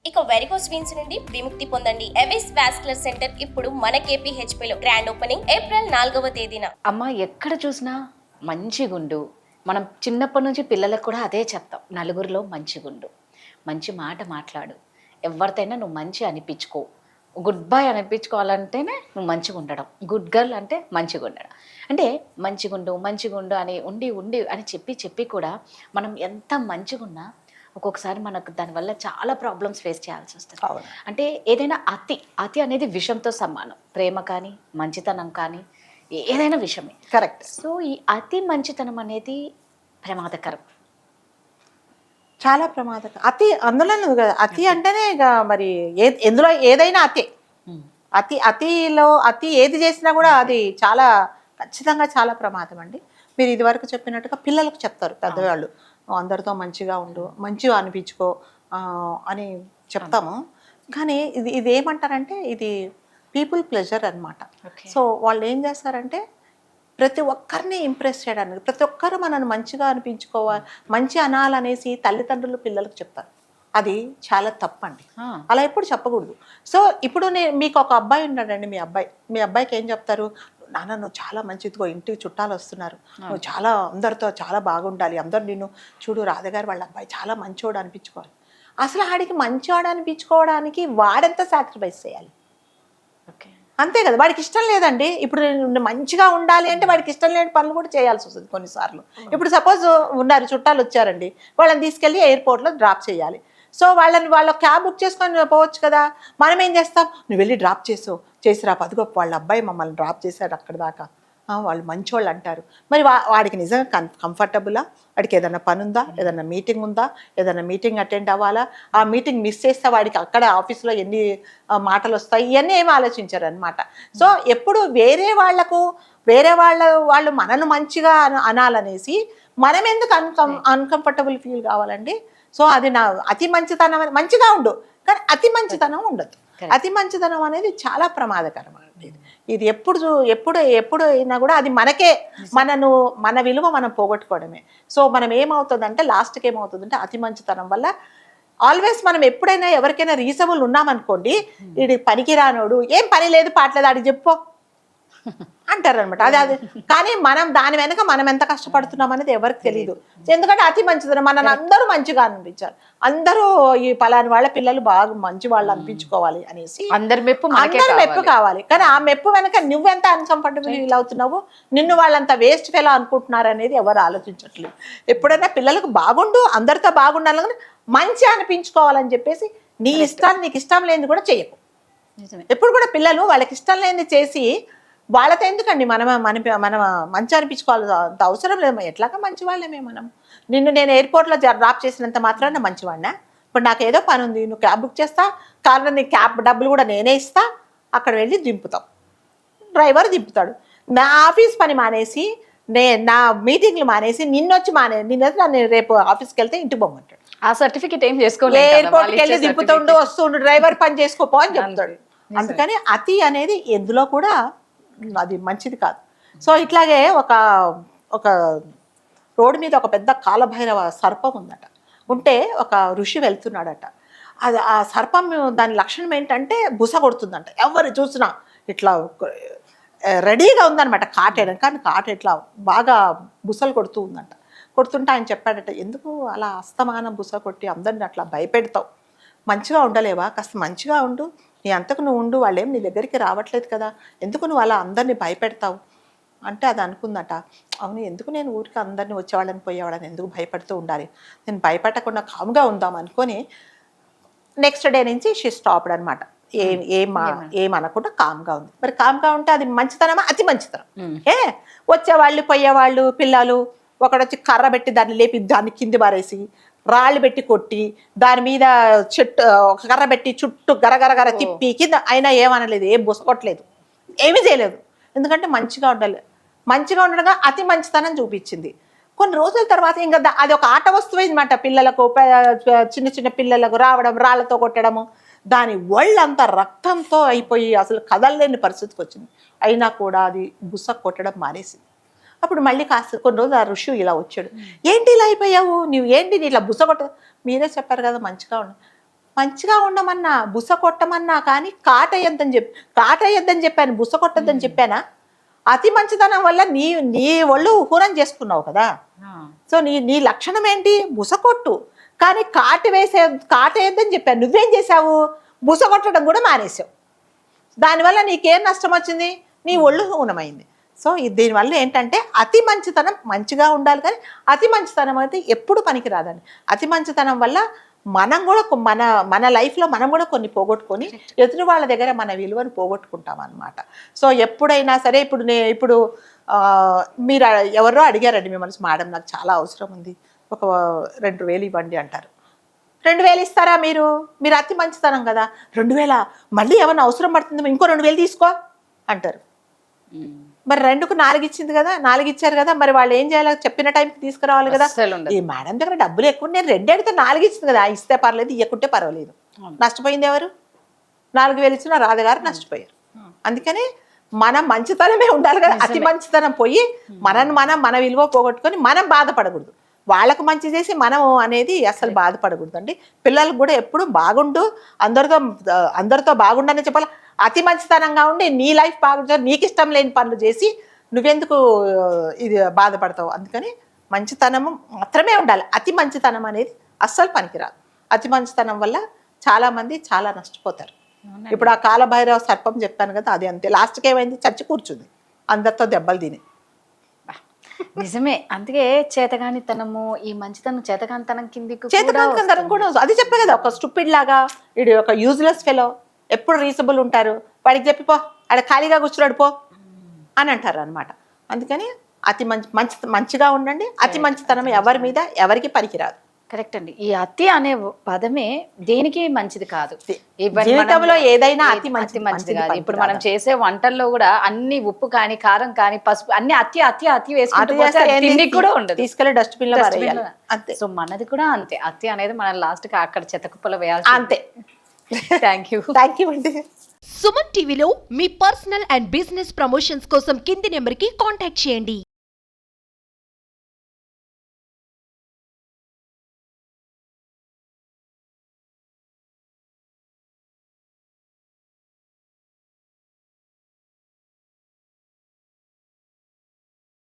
ఇక varicose veins నుండి విముక్తి పొందండి. ఎవిస్ వాస్కులర్ సెంటర్ ఇప్పుడు మన కేపీహెచ్పీలో గ్రాండ్ ఓపెనింగ్ ఏప్రిల్ 4వ తేదీన. అమ్మ ఎక్కడ చూసినా మంచిగుండు. మనం చిన్నప్పటి నుంచి పిల్లలకు కూడా అదే చెప్తాం, నలుగురిలో మంచిగుండు, మంచి మాట మాట్లాడు, ఎవరితోనైనా నువ్వు మంచి అనిపించుకో. గుడ్ బాయ్ అనిపించుకోవాలంటేనే నువ్వు మంచిగా ఉండడం, గుడ్ గర్ల్ అంటే మంచిగా ఉండడం. అంటే మంచిగుండు అని ఉండి అని చెప్పి కూడా మనం ఎంత మంచిగున్నా ఒక్కొక్కసారి మనకు దానివల్ల చాలా ప్రాబ్లమ్స్ ఫేస్ చేయాల్సి వస్తుంది. అంటే ఏదైనా అతి అనేది విషంతో సమానం. ప్రేమ కానీ మంచితనం కానీ ఏదైనా విషయమే. కరెక్ట్. సో ఈ అతి మంచితనం అనేది ప్రమాదకరం, చాలా ప్రమాదకరం. అతి అందులోనే అతి అంటేనే ఇక మరి ఎందులో ఏదైనా అతిలో ఏది చేసినా కూడా అది చాలా ఖచ్చితంగా చాలా ప్రమాదం అండి. మీరు ఇదివరకు చెప్పినట్టుగా పిల్లలకు చెప్తారు పెద్దవాళ్ళు, అందరితో మంచిగా ఉండు, మంచిగా అనిపించుకో అని చెప్తాము. కానీ ఇది ఏమంటారంటే ఇది పీపుల్ ప్లెజర్ అనమాట. సో వాళ్ళు ఏం చేస్తారంటే ప్రతి ఒక్కరిని ఇంప్రెస్ చేయడానికి, ప్రతి ఒక్కరు మనల్ని మంచిగా అనిపించుకోవాలి, మంచి అనాలనేసి తల్లిదండ్రులు పిల్లలకు చెప్తారు. అది చాలా తప్పండి. అలా ఎప్పుడు చెప్పకూడదు. సో ఇప్పుడు మీకు ఒక అబ్బాయి ఉన్నాడండి, మీ అబ్బాయికి ఏం చెప్తారు? నాన్న నువ్వు చాలా మంచిదిగో, ఇంటికి చుట్టాలు వస్తున్నారు, నువ్వు చాలా అందరితో చాలా బాగుండాలి, అందరు నిన్ను చూడు, రాధగారు వాళ్ళ అబ్బాయి చాలా మంచివాడు అనిపించుకోవాలి. అసలు ఆడికి మంచివాడు అనిపించుకోవడానికి వాడెంత సాక్రిఫైస్ చేయాలి? అంతే కదా. వాడికి ఇష్టం లేదండి. ఇప్పుడు నేను మంచిగా ఉండాలి అంటే వాడికి ఇష్టం లేని పనులు కూడా చేయాల్సి వస్తుంది కొన్నిసార్లు. ఇప్పుడు సపోజ్ ఉన్నారు, చుట్టాలు వచ్చారండి, వాళ్ళని తీసుకెళ్ళి ఎయిర్పోర్ట్లో డ్రాప్ చేయాలి. సో వాళ్ళ క్యాబ్ బుక్ చేసుకొని పోవచ్చు కదా. మనం ఏం చేస్తాం? నువ్వు వెళ్ళి డ్రాప్ చేసిరా, పదిగో వాళ్ళ అబ్బాయి మమ్మల్ని డ్రాప్ చేశాడు అక్కడ దాకా, వాళ్ళు మంచోళ్ళు అంటారు. మరి వాడికి నిజంగా కంఫర్టబులా? వాడికి ఏదైనా పని ఉందా? ఏదైనా మీటింగ్ ఉందా? ఏదైనా మీటింగ్ అటెండ్ అవ్వాలా? ఆ మీటింగ్ మిస్ చేస్తే వాడికి అక్కడ ఆఫీస్లో ఎన్ని మాటలు వస్తాయి? ఇవన్నీ ఏమి ఆలోచించారు అనమాట. సో ఎప్పుడు వేరే వాళ్ళు మనను మంచిగా అనాలనేసి మనం ఎందుకు అన్కంఫర్టబుల్ ఫీల్ కావాలండి? సో అది అతి మంచితనం, మంచిగా ఉండు కానీ అతి మంచితనం ఉండదు. అతి మంచితనం అనేది చాలా ప్రమాదకరం అండి. ఇది ఎప్పుడు అయినా కూడా అది మనకే మన విలువ మనం పోగొట్టుకోవడమే. సో మనం ఏమవుతుందంటే లాస్ట్కి ఏమవుతుందంటే అతి మంచితనం వల్ల ఆల్వేస్ మనం ఎప్పుడైనా ఎవరికైనా రీజనబుల్ ఉన్నామనుకోండి, ఇది పనికి రానోడు, ఏం పని లేదు పాటలేదు ఆడికి చెప్పు అంటారు అనమాట. అది కానీ దాని వెనక మనం ఎంత కష్టపడుతున్నాం అనేది ఎవరికి తెలియదు. ఎందుకంటే అతి మంచిది, మనల్ని అందరూ మంచిగా అనిపించాలి, అందరూ ఈ పలాని వాళ్ళ పిల్లలు బాగా మంచి వాళ్ళు అనిపించుకోవాలి అనేసి అందరి మెప్పు కావాలి. కానీ ఆ మెప్పు వెనక నువ్వెంత అన్కంఫర్టబుల్ ఫీల్ అవుతున్నావు, నిన్ను వాళ్ళంతా వేస్ట్ ఫెలో అనుకుంటున్నారు అనేది ఎవరు ఆలోచించట్లేదు. ఎప్పుడైనా పిల్లలకు బాగుండు, అందరితో బాగుండాలని మంచి అనిపించుకోవాలని చెప్పేసి నీ ఇష్టాన్ని, నీకు ఇష్టం లేనిది కూడా చేయకు. ఎప్పుడు కూడా పిల్లలు వాళ్ళకి ఇష్టం లేనిది చేసి వాళ్ళతో ఎందుకండి మనం మంచి అనిపించుకోవాల్సిన అవసరం లేదు. ఎట్లాగా మంచి వాళ్ళమే మనం. నేను ఎయిర్పోర్ట్లో డ్రాప్ చేసినంత మాత్రాన మంచివాడినా? ఇప్పుడు నాకు ఏదో పని ఉంది, నువ్వు క్యాబ్ బుక్ చేస్తా, కారణం నీ క్యాబ్ డబ్బులు కూడా నేనే ఇస్తా, అక్కడ వెళ్ళి దింపుతాం, డ్రైవర్ దింపుతాడు. నా ఆఫీస్ పని మానేసి నా మీటింగ్లు మానేసి నిన్ను రేపు ఆఫీస్కి వెళ్తే ఇంటికి పోమంటాడు. ఆ సర్టిఫికేట్ ఏం చేసుకోవాలి, ఎయిర్పోర్ట్కి వెళ్ళి దింపుతుండు, వస్తుండు, డ్రైవర్ పని చేసుకోపో అని చెప్తాడు. అందుకని అతి అనేది ఎందులో కూడా అది మంచిది కాదు. సో ఇట్లాగే ఒక రోడ్డు మీద ఒక పెద్ద కాలభైరవ సర్పం ఉంటే ఒక ఋషి వెళ్తున్నాడట. అది ఆ సర్పం దాని లక్షణం ఏంటంటే బుస కొడుతుందంట. ఎవరు చూసినా ఇట్లా రెడీగా ఉందన్నమాట కాటేయడం. కానీ కాట ఇట్లా బాగా బుసలు కొడుతుంటే ఆయన చెప్పాడట, ఎందుకు అలా అస్తమానం బుస కొట్టి అందరిని అట్లా భయపెడతావు? మంచిగా ఉండలేవా? కాస్త మంచిగా ఉండు, నీ అంతకు నువ్వు ఉండు, వాళ్ళేం నీ దగ్గరికి రావట్లేదు కదా, ఎందుకు నువ్వు అలా అందరినీ భయపెడతావు అంటే అది అనుకుందట, అవును, ఎందుకు నేను ఊరికి అందరినీ వచ్చేవాళ్ళని పోయేవాళ్ళని ఎందుకు భయపడుతూ ఉండాలి, నేను భయపెట్టకుండా కామ్గా ఉందాం అనుకొని నెక్స్ట్ డే నుంచి షీ స్టాప్డ్ అనమాట. ఏమనకుండా కామ్గా ఉంది. మరి కామ్గా ఉంటే అది మంచితనమా? అతి మంచితనం. వచ్చేవాళ్ళు పోయేవాళ్ళు పిల్లలు ఒకడొచ్చి కర్ర పెట్టి దాన్ని లేపి దాన్ని కింది పారేసి, రాళ్ళు పెట్టి కొట్టి, దాని మీద ఒక కర్ర పెట్టి చుట్టూ గరగరగర తిప్పి కింద, అయినా ఏమనలేదు, ఏం బుసకొట్టలేదు, ఏమీ చేయలేదు. ఎందుకంటే మంచిగా ఉండాలి. మంచిగా ఉండగా అతి మంచితనం చూపించింది. కొన్ని రోజుల తర్వాత ఇంకా అది ఒక ఆట వస్తువు అన్నమాట. పిల్లలకు, చిన్న చిన్న పిల్లలకు రావడం, రాళ్లతో కొట్టడము, దాని ఒళ్ళంతా రక్తంతో అయిపోయి అసలు కదలలేని పరిస్థితికి వచ్చింది. అయినా కూడా అది బుస కొట్టడం మానేసింది. అప్పుడు మళ్ళీ కాస్త కొన్ని రోజులు ఆ ఋషి ఇలా వచ్చాడు, ఏంటి ఇలా అయిపోయావు, నువ్వు ఏంటి ఇట్లా బుస కొట్ట, మీరే చెప్పారు కదా మంచిగా ఉండు. మంచిగా ఉండమన్నా, బుస కొట్టమన్నా కానీ కాటేయొద్దని చెప్పాను, బుస కొట్టొద్దని చెప్పానా? అతి మంచితనం వల్ల నీ ఒళ్ళు హూనం చేసుకున్నావు కదా. సో నీ లక్షణం ఏంటి? బుస కొట్టు, కానీ కాటేయొద్దని చెప్పాను. నువ్వేం చేసావు? బుస కొట్టడం కూడా మానేసావు. దానివల్ల నీకేం నష్టం వచ్చింది? నీ ఒళ్ళు హూనమైంది. సో దీనివల్ల ఏంటంటే అతి మంచితనం మంచిగా ఉండాలి, కానీ అతి మంచితనం అయితే ఎప్పుడు పనికి రాదండి. అతి మంచితనం వల్ల మనం కూడా మన లైఫ్లో మనం కూడా కొన్ని పోగొట్టుకొని ఎదురు వాళ్ళ దగ్గర మన విలువను పోగొట్టుకుంటాం అన్నమాట. సో ఎప్పుడైనా సరే ఇప్పుడు మీరు ఎవరో అడిగారండి మిమ్మల్ని, మేడం నాకు చాలా అవసరం ఉంది, ఒక 2000 ఇవ్వండి అంటారు. 2000 ఇస్తారా మీరు అతి మంచితనం కదా. 2000 మళ్ళీ ఏమన్నా అవసరం పడుతుందో ఇంకో 2000 తీసుకో అంటారు. మరి 2కు 4 ఇచ్చింది కదా, 4 ఇచ్చారు కదా, మరి వాళ్ళు ఏం చేయాలి? చెప్పిన టైంకి తీసుకురావాలి కదా. ఈ మేడం దగ్గర డబ్బులు ఎక్కువ, నేను 2 అడిగితే 4 ఇచ్చింది కదా, ఇస్తే పర్లేదు, ఇవ్వకుంటే పర్వాలేదు. నష్టపోయింది ఎవరు? 4000 ఇచ్చిన రాధగారు నష్టపోయారు. అందుకని మనం మంచితనమే ఉండాలి కదా. అతి మంచితనం పోయి మన విలువ పోగొట్టుకొని మనం బాధపడకూడదు. వాళ్ళకు మంచి చేసి మనం అనేది అసలు బాధపడకూడదు అండి. పిల్లలకు కూడా ఎప్పుడు బాగుండు, అందరితో బాగుండని చెప్పాలి. అతి మంచితనంగా ఉండి నీ లైఫ్ బాగుంటుంది, నీకు ఇష్టం లేని పనులు చేసి నువ్వెందుకు ఇది బాధపడతావు? అందుకని మంచితనము మాత్రమే ఉండాలి. అతి మంచితనం అనేది అస్సలు పనికిరాదు. అతి మంచితనం వల్ల చాలా మంది చాలా నష్టపోతారు. ఇప్పుడు ఆ కాలభైరవ సర్పం చెప్పాను కదా, అది అంతే. లాస్ట్కి ఏమైంది? చచ్చి కూర్చుంది, అందరితో దెబ్బలు తిని. నిజమే. అందుకే చేతగానితనము, ఈ మంచితనం చేతగానితనం కిందికి చేతకాంతనం కూడా అది చెప్పే కదా. ఒక స్టూపిడ్ లాగా ఇది ఒక యూజ్లెస్ ఫెలో, ఎప్పుడు రీజనబుల్ ఉంటారు, వాడికి చెప్పిపో, ఆడ ఖాళీగా కూర్చున్నాడు పో అని అంటారు అనమాట. అందుకని అతి మంచిగా ఉండండి. అతి మంచితనం ఎవరి మీద ఎవరికి పనికిరాదు. కరెక్ట్ అండి. ఈ అతి అనే పదమే దేనికి మంచిది కాదు. జీవితంలో ఏదైనా అతి మంచిది కాదు. ఇప్పుడు మనం చేసే వంటల్లో కూడా అన్ని ఉప్పు కానీ కారం కానీ పసుపు అన్ని అతి వేసుకుంటే కూడా ఉండదు, తీసుకెళ్లి డస్ట్బిన్ లో అంతే. సో మనది కూడా అంతే. అతి అనేది మనం లాస్ట్ కి అక్కడ చెత్తకుప్పలో వేయాల్సి అంతే. థ్యాంక్ యూ అండి. సుమన్ టీవీలో మీ పర్సనల్ అండ్ బిజినెస్ ప్రమోషన్స్ కోసం కింది నెంబర్కి కాంటాక్ట్ చేయండి.